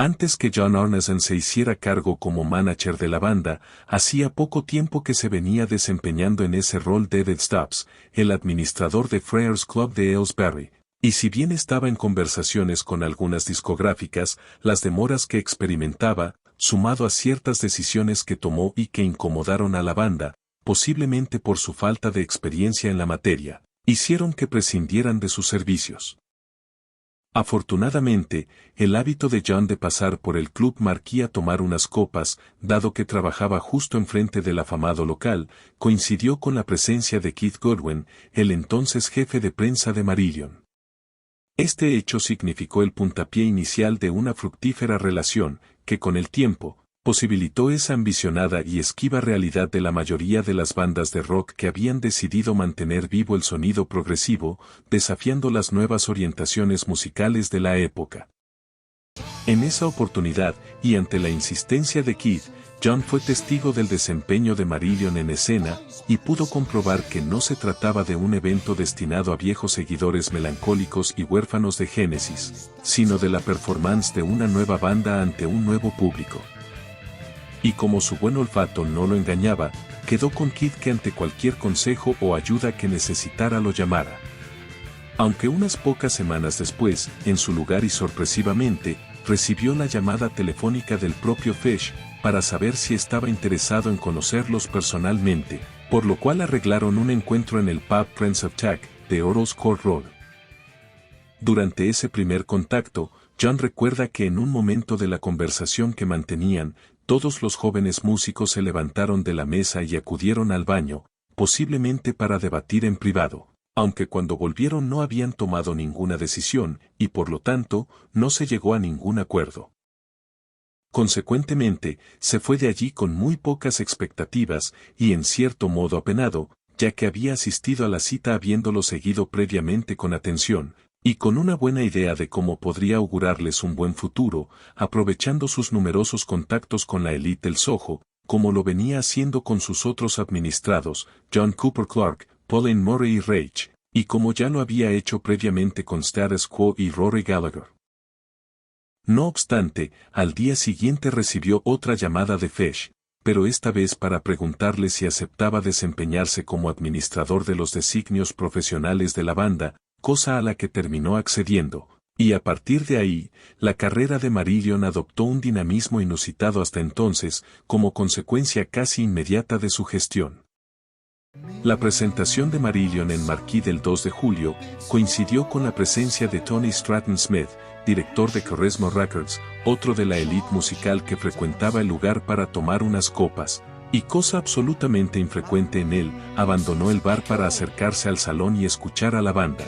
Antes que John Arneson se hiciera cargo como manager de la banda, hacía poco tiempo que se venía desempeñando en ese rol David Stubbs, el administrador de Friars Club de Aylesbury, y si bien estaba en conversaciones con algunas discográficas, las demoras que experimentaba, sumado a ciertas decisiones que tomó y que incomodaron a la banda, posiblemente por su falta de experiencia en la materia, hicieron que prescindieran de sus servicios. Afortunadamente, el hábito de John de pasar por el Club Marquis a tomar unas copas, dado que trabajaba justo enfrente del afamado local, coincidió con la presencia de Keith Goodwin, el entonces jefe de prensa de Marillion. Este hecho significó el puntapié inicial de una fructífera relación, que con el tiempo, posibilitó esa ambicionada y esquiva realidad de la mayoría de las bandas de rock que habían decidido mantener vivo el sonido progresivo, desafiando las nuevas orientaciones musicales de la época. En esa oportunidad, y ante la insistencia de Keith, John fue testigo del desempeño de Marillion en escena, y pudo comprobar que no se trataba de un evento destinado a viejos seguidores melancólicos y huérfanos de Genesis, sino de la performance de una nueva banda ante un nuevo público. Y como su buen olfato no lo engañaba, quedó con Keith que ante cualquier consejo o ayuda que necesitara lo llamara. Aunque unas pocas semanas después, en su lugar y sorpresivamente, recibió la llamada telefónica del propio Fish, para saber si estaba interesado en conocerlos personalmente, por lo cual arreglaron un encuentro en el pub Prince of Tack, de Orrells Court Road. Durante ese primer contacto, John recuerda que en un momento de la conversación que mantenían, todos los jóvenes músicos se levantaron de la mesa y acudieron al baño, posiblemente para debatir en privado, aunque cuando volvieron no habían tomado ninguna decisión, y por lo tanto, no se llegó a ningún acuerdo. Consecuentemente, se fue de allí con muy pocas expectativas, y en cierto modo apenado, ya que había asistido a la cita habiéndolo seguido previamente con atención, y con una buena idea de cómo podría augurarles un buen futuro, aprovechando sus numerosos contactos con la élite del Soho, como lo venía haciendo con sus otros administrados, John Cooper Clarke, Pauline Murray y Rage, y como ya lo había hecho previamente con Status Quo y Rory Gallagher. No obstante, al día siguiente recibió otra llamada de Fish, pero esta vez para preguntarle si aceptaba desempeñarse como administrador de los designios profesionales de la banda, cosa a la que terminó accediendo, y a partir de ahí, la carrera de Marillion adoptó un dinamismo inusitado hasta entonces, como consecuencia casi inmediata de su gestión. La presentación de Marillion en Marquis del 2 de julio coincidió con la presencia de Tony Stratton Smith, director de Charisma Records, otro de la élite musical que frecuentaba el lugar para tomar unas copas, y cosa absolutamente infrecuente en él, abandonó el bar para acercarse al salón y escuchar a la banda.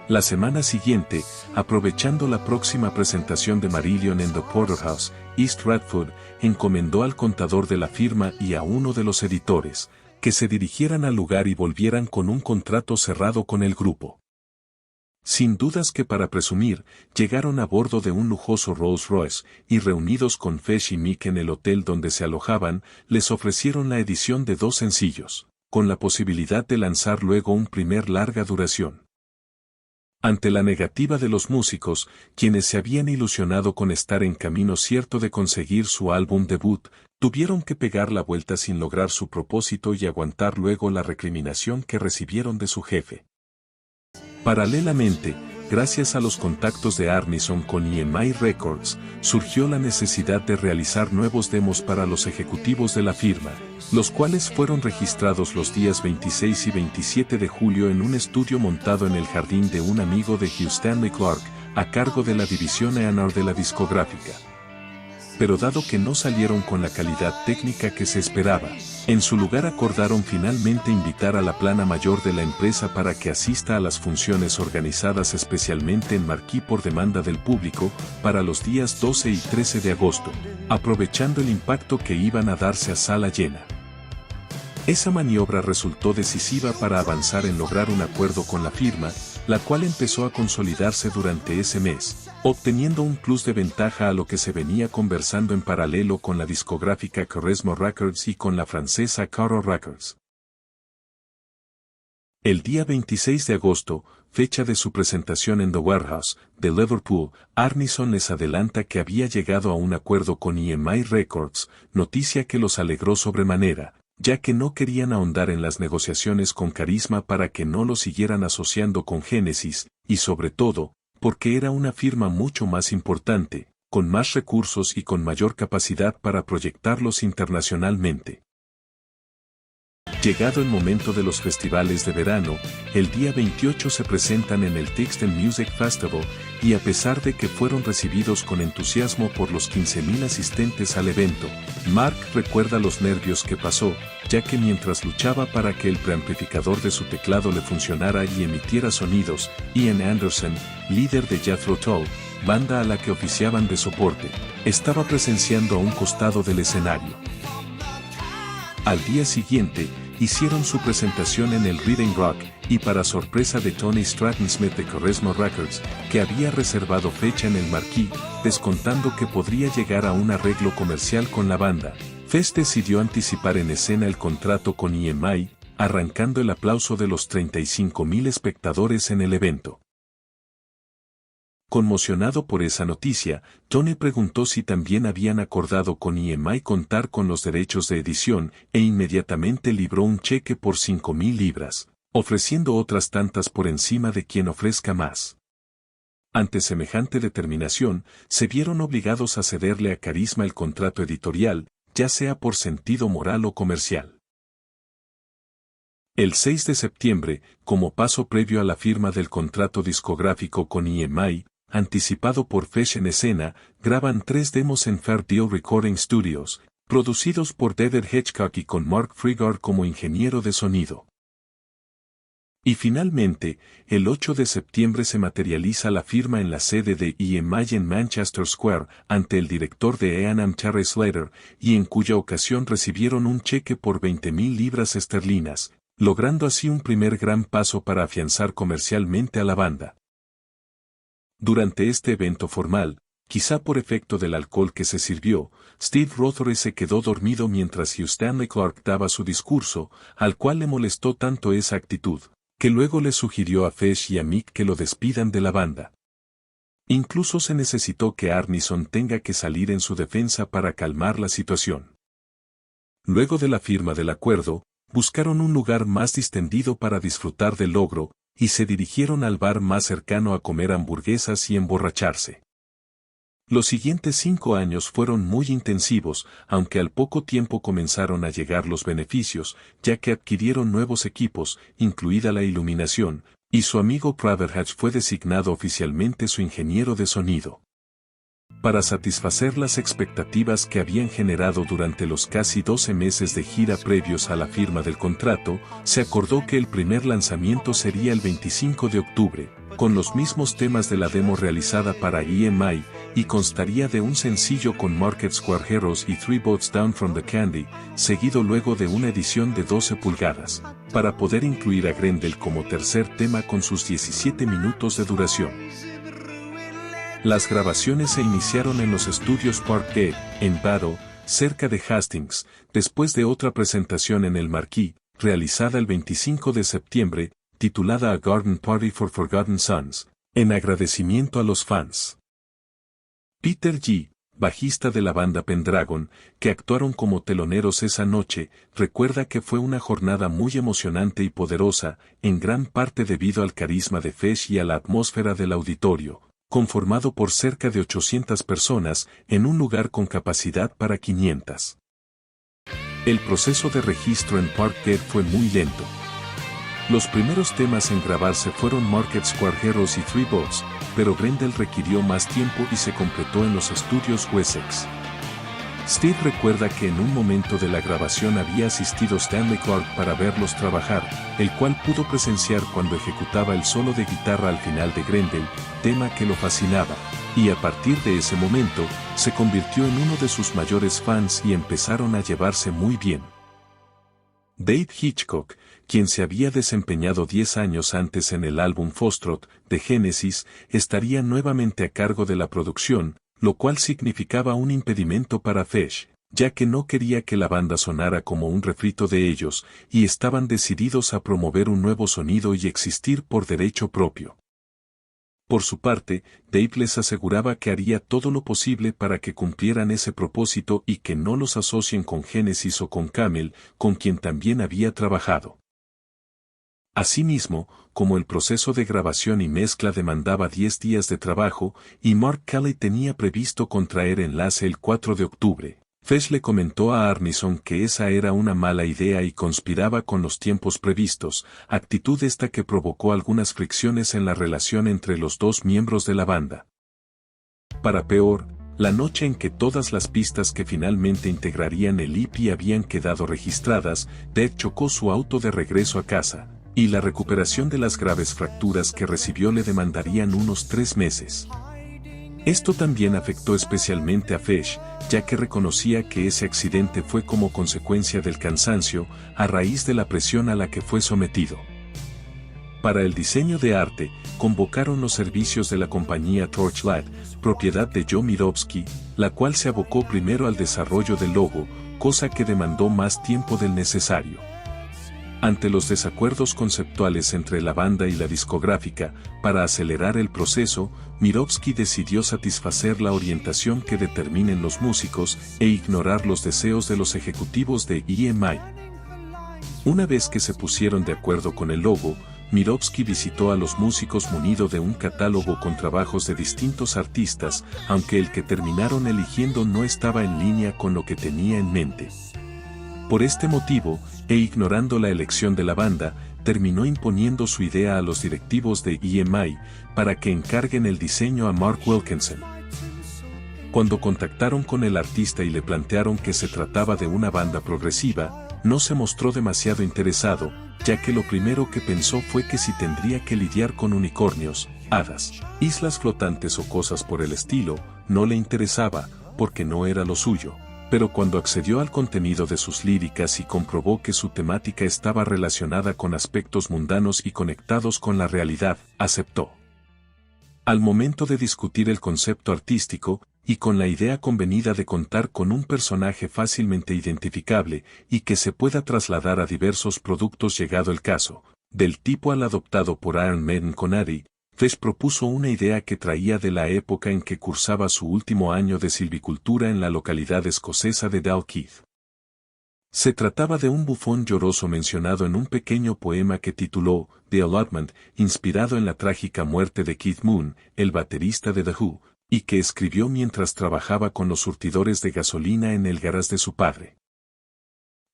La semana siguiente, aprovechando la próxima presentación de Marillion en The Porterhouse, East Radford, encomendó al contador de la firma y a uno de los editores, que se dirigieran al lugar y volvieran con un contrato cerrado con el grupo. Sin dudas que para presumir, llegaron a bordo de un lujoso Rolls Royce, y reunidos con Fish y Mick en el hotel donde se alojaban, les ofrecieron la edición de 2 sencillos, con la posibilidad de lanzar luego un primer larga duración. Ante la negativa de los músicos, quienes se habían ilusionado con estar en camino cierto de conseguir su álbum debut, tuvieron que pegar la vuelta sin lograr su propósito y aguantar luego la recriminación que recibieron de su jefe. Paralelamente, gracias a los contactos de Arneson con EMI Records, surgió la necesidad de realizar nuevos demos para los ejecutivos de la firma, los cuales fueron registrados los días 26 y 27 de julio en un estudio montado en el jardín de un amigo de Hugh Stanley Clarke, a cargo de la división A&R de la discográfica. Pero dado que no salieron con la calidad técnica que se esperaba, en su lugar acordaron finalmente invitar a la plana mayor de la empresa para que asista a las funciones organizadas especialmente en Marquis por demanda del público, para los días 12 y 13 de agosto, aprovechando el impacto que iban a darse a sala llena. Esa maniobra resultó decisiva para avanzar en lograr un acuerdo con la firma, la cual empezó a consolidarse durante ese mes, obteniendo un plus de ventaja a lo que se venía conversando en paralelo con la discográfica Charisma Records y con la francesa Caro Records. El día 26 de agosto, fecha de su presentación en The Warehouse, de Liverpool, Arneson les adelanta que había llegado a un acuerdo con EMI Records, noticia que los alegró sobremanera, ya que no querían ahondar en las negociaciones con Carisma para que no lo siguieran asociando con Genesis, y sobre todo, porque era una firma mucho más importante, con más recursos y con mayor capacidad para proyectarlos internacionalmente. Llegado el momento de los festivales de verano, el día 28 se presentan en el Textile Music Festival, y a pesar de que fueron recibidos con entusiasmo por los 15.000 asistentes al evento, Mark recuerda los nervios que pasó, ya que mientras luchaba para que el preamplificador de su teclado le funcionara y emitiera sonidos, Ian Anderson, líder de Jethro Tull, banda a la que oficiaban de soporte, estaba presenciando a un costado del escenario. Al día siguiente, hicieron su presentación en el Reading Rock, y para sorpresa de Tony Stratton-Smith de Charisma Records, que había reservado fecha en el marquee, descontando que podría llegar a un arreglo comercial con la banda, Fesh decidió anticipar en escena el contrato con EMI, arrancando el aplauso de los 35.000 espectadores en el evento. Conmocionado por esa noticia, Tony preguntó si también habían acordado con EMI contar con los derechos de edición, e inmediatamente libró un cheque por 5.000 libras, ofreciendo otras tantas por encima de quien ofrezca más. Ante semejante determinación, se vieron obligados a cederle a Carisma el contrato editorial, ya sea por sentido moral o comercial. El 6 de septiembre, como paso previo a la firma del contrato discográfico con EMI, anticipado por Fesh en escena, graban 3 demos en Fair Deal Recording Studios, producidos por David Hitchcock y con Mark Freegard como ingeniero de sonido. Y finalmente, el 8 de septiembre se materializa la firma en la sede de EMI en Manchester Square, ante el director de A&M Terry Slater, y en cuya ocasión recibieron un cheque por 20.000 libras esterlinas, logrando así un primer gran paso para afianzar comercialmente a la banda. Durante este evento formal, quizá por efecto del alcohol que se sirvió, Steve Rothery se quedó dormido mientras Hugh Stanley Clarke daba su discurso, al cual le molestó tanto esa actitud, que luego le sugirió a Fesh y a Mick que lo despidan de la banda. Incluso se necesitó que Arneson tenga que salir en su defensa para calmar la situación. Luego de la firma del acuerdo, buscaron un lugar más distendido para disfrutar del logro, y se dirigieron al bar más cercano a comer hamburguesas y emborracharse. Los siguientes 5 años fueron muy intensivos, aunque al poco tiempo comenzaron a llegar los beneficios, ya que adquirieron nuevos equipos, incluida la iluminación, y su amigo Praverhatch fue designado oficialmente su ingeniero de sonido. Para satisfacer las expectativas que habían generado durante los casi 12 meses de gira previos a la firma del contrato, se acordó que el primer lanzamiento sería el 25 de octubre, con los mismos temas de la demo realizada para EMI, y constaría de un sencillo con Market Square Heroes y 3 Boats Down from the Candy, seguido luego de una edición de 12 pulgadas, para poder incluir a Grendel como tercer tema con sus 17 minutos de duración. Las grabaciones se iniciaron en los estudios Parkgate, en Barrow, cerca de Hastings, después de otra presentación en el Marquee, realizada el 25 de septiembre, titulada A Garden Party for Forgotten Sons, en agradecimiento a los fans. Peter G., bajista de la banda Pendragon, que actuaron como teloneros esa noche, recuerda que fue una jornada muy emocionante y poderosa, en gran parte debido al carisma de Fesh y a la atmósfera del auditorio, conformado por cerca de 800 personas, en un lugar con capacidad para 500. El proceso de registro en Parkgate fue muy lento. Los primeros temas en grabarse fueron Market Square Heroes y 3 Boats, pero Grendel requirió más tiempo y se completó en los estudios Wessex. Steve recuerda que en un momento de la grabación había asistido Stanley Clarke para verlos trabajar, el cual pudo presenciar cuando ejecutaba el solo de guitarra al final de Grendel, tema que lo fascinaba, y a partir de ese momento, se convirtió en uno de sus mayores fans y empezaron a llevarse muy bien. Dave Hitchcock, quien se había desempeñado 10 años antes en el álbum Foxtrot de Genesis, estaría nuevamente a cargo de la producción, lo cual significaba un impedimento para Fesh, ya que no quería que la banda sonara como un refrito de ellos, y estaban decididos a promover un nuevo sonido y existir por derecho propio. Por su parte, Dave les aseguraba que haría todo lo posible para que cumplieran ese propósito y que no los asocien con Genesis o con Camel, con quien también había trabajado. Asimismo, como el proceso de grabación y mezcla demandaba 10 días de trabajo, y Mark Kelly tenía previsto contraer enlace el 4 de octubre, Fesh le comentó a Arneson que esa era una mala idea y conspiraba con los tiempos previstos, actitud esta que provocó algunas fricciones en la relación entre los dos miembros de la banda. Para peor, la noche en que todas las pistas que finalmente integrarían el EP habían quedado registradas, Dave chocó su auto de regreso a casa, y la recuperación de las graves fracturas que recibió le demandarían unos 3 meses. Esto también afectó especialmente a Fesh, ya que reconocía que ese accidente fue como consecuencia del cansancio, a raíz de la presión a la que fue sometido. Para el diseño de arte, convocaron los servicios de la compañía Torchlight, propiedad de Joe Mirovsky, la cual se abocó primero al desarrollo del logo, cosa que demandó más tiempo del necesario. Ante los desacuerdos conceptuales entre la banda y la discográfica, para acelerar el proceso, Mirovsky decidió satisfacer la orientación que determinen los músicos e ignorar los deseos de los ejecutivos de EMI. Una vez que se pusieron de acuerdo con el logo, Mirovsky visitó a los músicos munido de un catálogo con trabajos de distintos artistas, aunque el que terminaron eligiendo no estaba en línea con lo que tenía en mente. Por este motivo, e ignorando la elección de la banda, terminó imponiendo su idea a los directivos de EMI para que encarguen el diseño a Mark Wilkinson. Cuando contactaron con el artista y le plantearon que se trataba de una banda progresiva, no se mostró demasiado interesado, ya que lo primero que pensó fue que si tendría que lidiar con unicornios, hadas, islas flotantes o cosas por el estilo, no le interesaba, porque no era lo suyo. Pero cuando accedió al contenido de sus líricas y comprobó que su temática estaba relacionada con aspectos mundanos y conectados con la realidad, aceptó. Al momento de discutir el concepto artístico, y con la idea convenida de contar con un personaje fácilmente identificable y que se pueda trasladar a diversos productos llegado el caso, del tipo al adoptado por Iron Maiden con Eddie, Fesh propuso una idea que traía de la época en que cursaba su último año de silvicultura en la localidad escocesa de Dalkeith. Se trataba de un bufón lloroso mencionado en un pequeño poema que tituló The Allotment, inspirado en la trágica muerte de Keith Moon, el baterista de The Who, y que escribió mientras trabajaba con los surtidores de gasolina en el garage de su padre.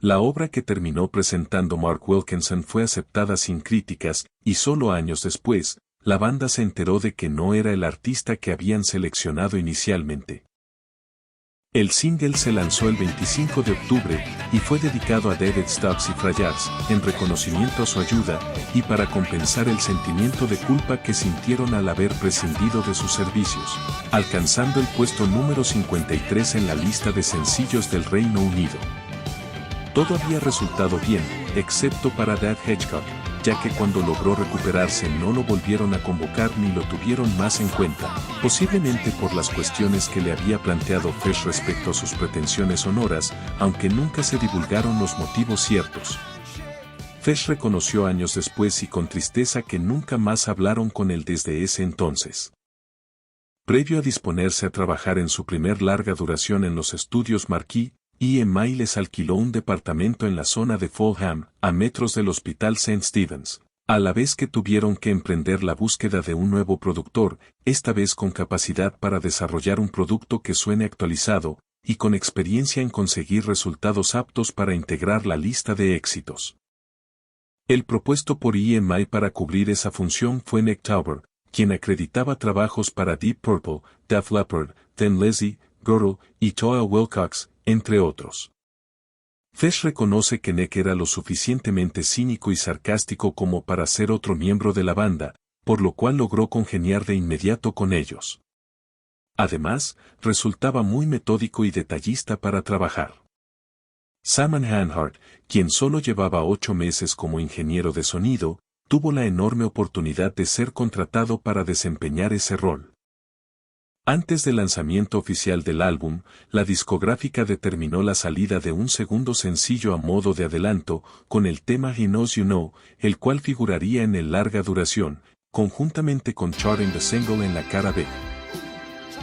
La obra que terminó presentando Mark Wilkinson fue aceptada sin críticas, y solo años después, la banda se enteró de que no era el artista que habían seleccionado inicialmente. El single se lanzó el 25 de octubre y fue dedicado a David Stubbs y Frayars, en reconocimiento a su ayuda y para compensar el sentimiento de culpa que sintieron al haber prescindido de sus servicios, alcanzando el puesto número 53 en la lista de sencillos del Reino Unido. Todo había resultado bien, excepto para Dad Hedgecock, ya que cuando logró recuperarse no lo volvieron a convocar ni lo tuvieron más en cuenta, posiblemente por las cuestiones que le había planteado Fesh respecto a sus pretensiones sonoras, aunque nunca se divulgaron los motivos ciertos. Fesh reconoció años después y con tristeza que nunca más hablaron con él desde ese entonces. Previo a disponerse a trabajar en su primer larga duración en los estudios Marquee, EMI les alquiló un departamento en la zona de Fulham, a metros del Hospital St. Stephen's, a la vez que tuvieron que emprender la búsqueda de un nuevo productor, esta vez con capacidad para desarrollar un producto que suene actualizado, y con experiencia en conseguir resultados aptos para integrar la lista de éxitos. El propuesto por EMI para cubrir esa función fue Nick Tauber, quien acreditaba trabajos para Deep Purple, Def Leppard, Thin Lizzy, Girdle y Toa Wilcox, entre otros. Fesh reconoce que Nick era lo suficientemente cínico y sarcástico como para ser otro miembro de la banda, por lo cual logró congeniar de inmediato con ellos. Además, resultaba muy metódico y detallista para trabajar. Simon Hanhart, quien solo llevaba 8 meses como ingeniero de sonido, tuvo la enorme oportunidad de ser contratado para desempeñar ese rol. Antes del lanzamiento oficial del álbum, la discográfica determinó la salida de un segundo sencillo a modo de adelanto, con el tema He Knows You Know, el cual figuraría en el larga duración, conjuntamente con Charting the Single en la cara B.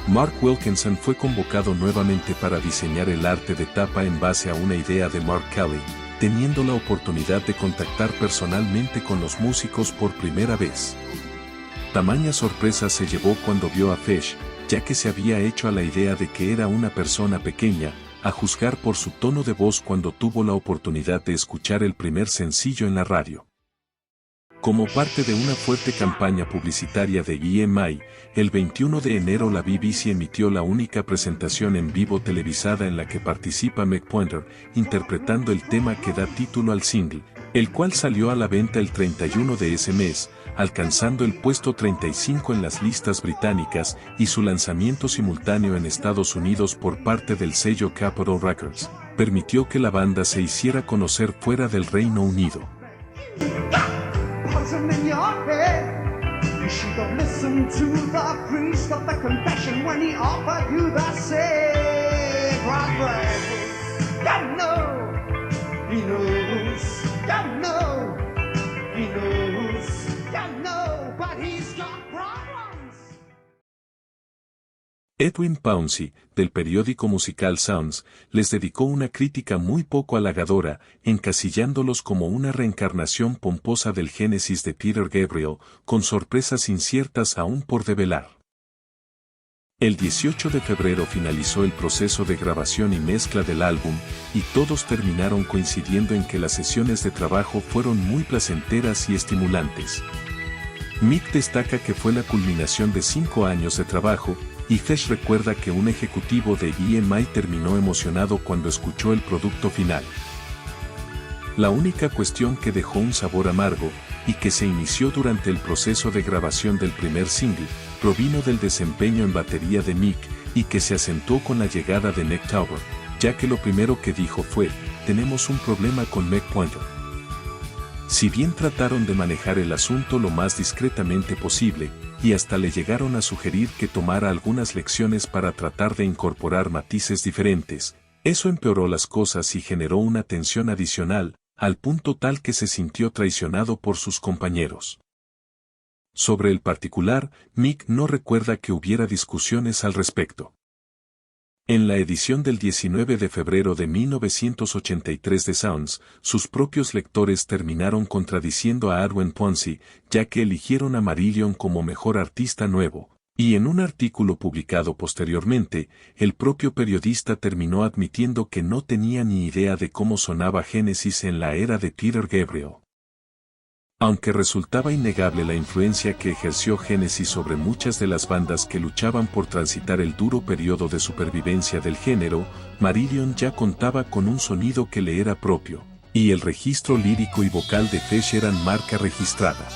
Mark Wilkinson fue convocado nuevamente para diseñar el arte de tapa en base a una idea de Mark Kelly, teniendo la oportunidad de contactar personalmente con los músicos por primera vez. Tamaña sorpresa se llevó cuando vio a Fesh, ya que se había hecho a la idea de que era una persona pequeña, a juzgar por su tono de voz cuando tuvo la oportunidad de escuchar el primer sencillo en la radio. Como parte de una fuerte campaña publicitaria de EMI, el 21 de enero la BBC emitió la única presentación en vivo televisada en la que participa Meg Pointer, interpretando el tema que da título al single, el cual salió a la venta el 31 de ese mes, alcanzando el puesto 35 en las listas británicas y su lanzamiento simultáneo en Estados Unidos por parte del sello Capitol Records, permitió que la banda se hiciera conocer fuera del Reino Unido. Edwin Pouncey, del periódico musical Sounds, les dedicó una crítica muy poco halagadora, encasillándolos como una reencarnación pomposa del Génesis de Peter Gabriel, con sorpresas inciertas aún por develar. El 18 de febrero finalizó el proceso de grabación y mezcla del álbum, y todos terminaron coincidiendo en que las sesiones de trabajo fueron muy placenteras y estimulantes. Mick destaca que fue la culminación de 5 años de trabajo, y Fesh recuerda que un ejecutivo de EMI terminó emocionado cuando escuchó el producto final. La única cuestión que dejó un sabor amargo, y que se inició durante el proceso de grabación del primer single, provino del desempeño en batería de Mick, y que se acentuó con la llegada de Nick Tauber, ya que lo primero que dijo fue, tenemos un problema con Meg Pointer. Si bien trataron de manejar el asunto lo más discretamente posible, y hasta le llegaron a sugerir que tomara algunas lecciones para tratar de incorporar matices diferentes, eso empeoró las cosas y generó una tensión adicional, al punto tal que se sintió traicionado por sus compañeros. Sobre el particular, Mick no recuerda que hubiera discusiones al respecto. En la edición del 19 de febrero de 1983 de Sounds, sus propios lectores terminaron contradiciendo a Edwin Pouncey, ya que eligieron a Marillion como mejor artista nuevo, y en un artículo publicado posteriormente, el propio periodista terminó admitiendo que no tenía ni idea de cómo sonaba Genesis en la era de Peter Gabriel. Aunque resultaba innegable la influencia que ejerció Genesis sobre muchas de las bandas que luchaban por transitar el duro periodo de supervivencia del género, Marillion ya contaba con un sonido que le era propio, y el registro lírico y vocal de Fesh eran marca registrada.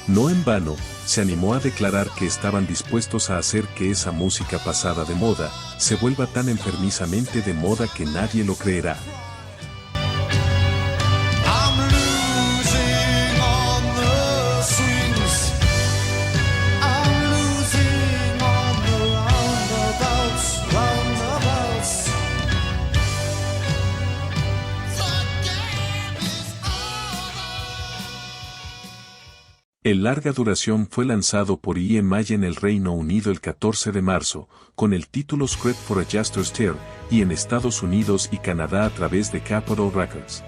No en vano, se animó a declarar que estaban dispuestos a hacer que esa música pasada de moda, se vuelva tan enfermizamente de moda que nadie lo creerá. El larga duración fue lanzado por EMI en el Reino Unido el 14 de marzo, con el título Script for a Jester's Tear, y en Estados Unidos y Canadá a través de Capitol Records.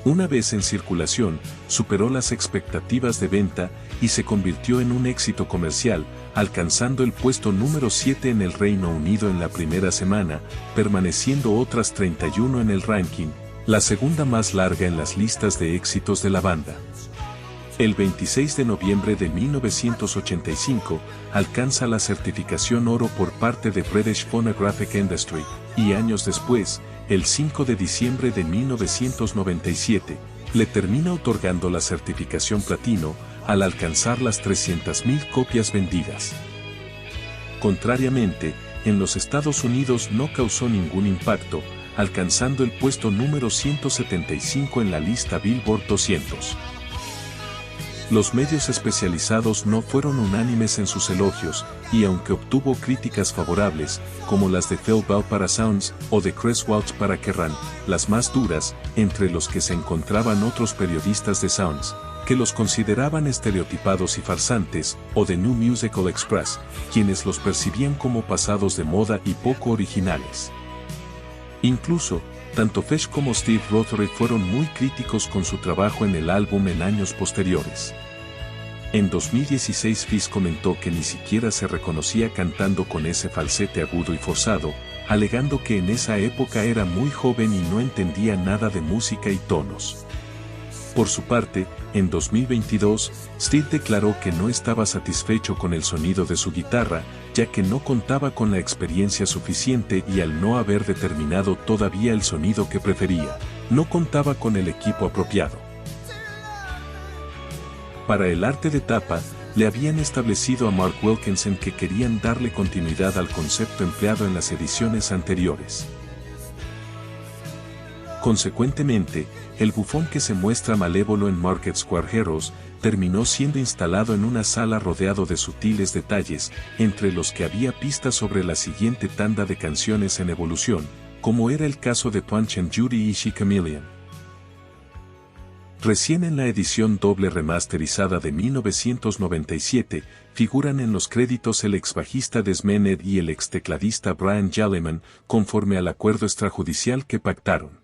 Una vez en circulación, superó las expectativas de venta y se convirtió en un éxito comercial, alcanzando el puesto número 7 en el Reino Unido en la primera semana, permaneciendo otras 31 en el ranking, la segunda más larga en las listas de éxitos de la banda. El 26 de noviembre de 1985, alcanza la certificación oro por parte de British Phonographic Industry, y años después, el 5 de diciembre de 1997, le termina otorgando la certificación platino, al alcanzar las 300.000 copias vendidas. Contrariamente, en los Estados Unidos no causó ningún impacto, alcanzando el puesto número 175 en la lista Billboard 200. Los medios especializados no fueron unánimes en sus elogios, y aunque obtuvo críticas favorables, como las de Phil Bell para Sounds o de Chris Waltz para Kerrang, las más duras, entre los que se encontraban otros periodistas de Sounds, que los consideraban estereotipados y farsantes, o de New Musical Express, quienes los percibían como pasados de moda y poco originales. Incluso, tanto Fesh como Steve Rothery fueron muy críticos con su trabajo en el álbum en años posteriores. En 2016 Fesh comentó que ni siquiera se reconocía cantando con ese falsete agudo y forzado, alegando que en esa época era muy joven y no entendía nada de música y tonos. Por su parte, en 2022, Steve declaró que no estaba satisfecho con el sonido de su guitarra, ya que no contaba con la experiencia suficiente y al no haber determinado todavía el sonido que prefería, no contaba con el equipo apropiado. Para el arte de tapa, le habían establecido a Mark Wilkinson que querían darle continuidad al concepto empleado en las ediciones anteriores. Consecuentemente, el bufón que se muestra malévolo en Market Square Heroes terminó siendo instalado en una sala rodeado de sutiles detalles, entre los que había pistas sobre la siguiente tanda de canciones en evolución, como era el caso de Punch and Judy y She Chameleon. Recién en la edición doble remasterizada de 1997, figuran en los créditos el ex bajista Des Mennett y el ex tecladista Brian Jaleman, conforme al acuerdo extrajudicial que pactaron.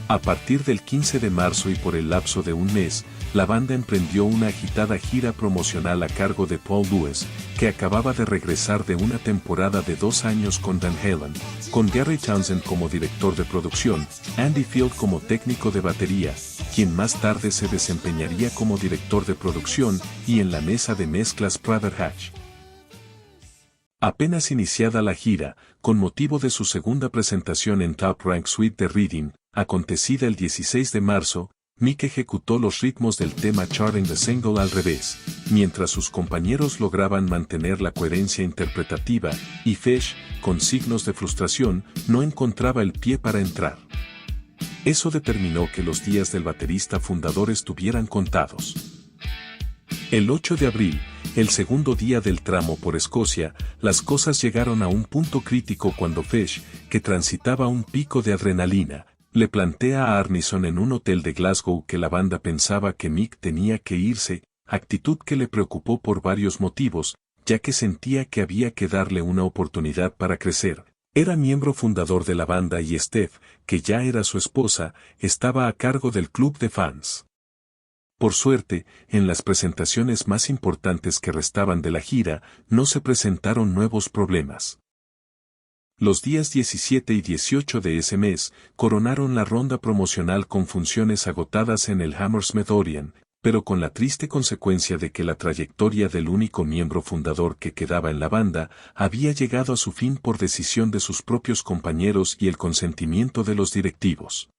A partir del 15 de marzo y por el lapso de un mes, la banda emprendió una agitada gira promocional a cargo de Paul Lewis, que acababa de regresar de una temporada de 2 años con Van Halen, con Gary Townsend como director de producción, Andy Field como técnico de batería, quien más tarde se desempeñaría como director de producción, y en la mesa de mezclas Private Hatch. Apenas iniciada la gira, con motivo de su segunda presentación en Top Rank Suite de Reading, acontecida el 16 de marzo, Mick ejecutó los ritmos del tema Charting the Single al revés, mientras sus compañeros lograban mantener la coherencia interpretativa, y Fesh, con signos de frustración, no encontraba el pie para entrar. Eso determinó que los días del baterista fundador estuvieran contados. El 8 de abril, el segundo día del tramo por Escocia, las cosas llegaron a un punto crítico cuando Fesh, que transitaba un pico de adrenalina, le plantea a Arneson en un hotel de Glasgow que la banda pensaba que Mick tenía que irse, actitud que le preocupó por varios motivos, ya que sentía que había que darle una oportunidad para crecer. Era miembro fundador de la banda y Steph, que ya era su esposa, estaba a cargo del club de fans. Por suerte, en las presentaciones más importantes que restaban de la gira, no se presentaron nuevos problemas. Los días 17 y 18 de ese mes, coronaron la ronda promocional con funciones agotadas en el Hammersmith Odeon, pero con la triste consecuencia de que la trayectoria del único miembro fundador que quedaba en la banda, había llegado a su fin por decisión de sus propios compañeros y el consentimiento de los directivos.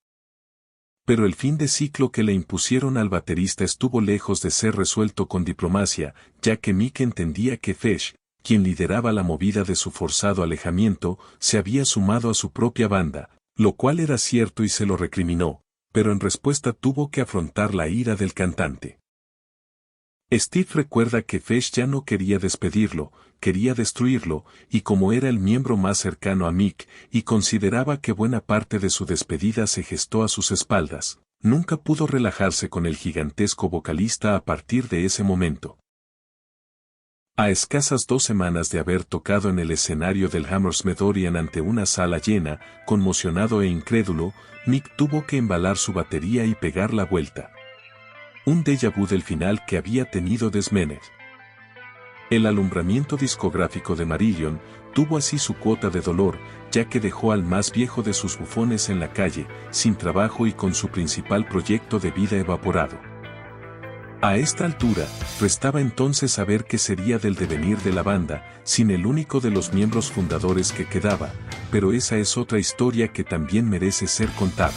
Pero el fin de ciclo que le impusieron al baterista estuvo lejos de ser resuelto con diplomacia, ya que Mick entendía que Fesh, quien lideraba la movida de su forzado alejamiento, se había sumado a su propia banda, lo cual era cierto y se lo recriminó, pero en respuesta tuvo que afrontar la ira del cantante. Steve recuerda que Fesh ya no quería despedirlo, quería destruirlo, y como era el miembro más cercano a Mick, y consideraba que buena parte de su despedida se gestó a sus espaldas, nunca pudo relajarse con el gigantesco vocalista a partir de ese momento. A escasas 2 semanas de haber tocado en el escenario del Hammersmith Odeon ante una sala llena, conmocionado e incrédulo, Mick tuvo que embalar su batería y pegar la vuelta. Un déjà vu del final que había tenido Des Mennett. El alumbramiento discográfico de Marillion tuvo así su cuota de dolor, ya que dejó al más viejo de sus bufones en la calle, sin trabajo y con su principal proyecto de vida evaporado. A esta altura, restaba entonces saber qué sería del devenir de la banda, sin el único de los miembros fundadores que quedaba, pero esa es otra historia que también merece ser contada.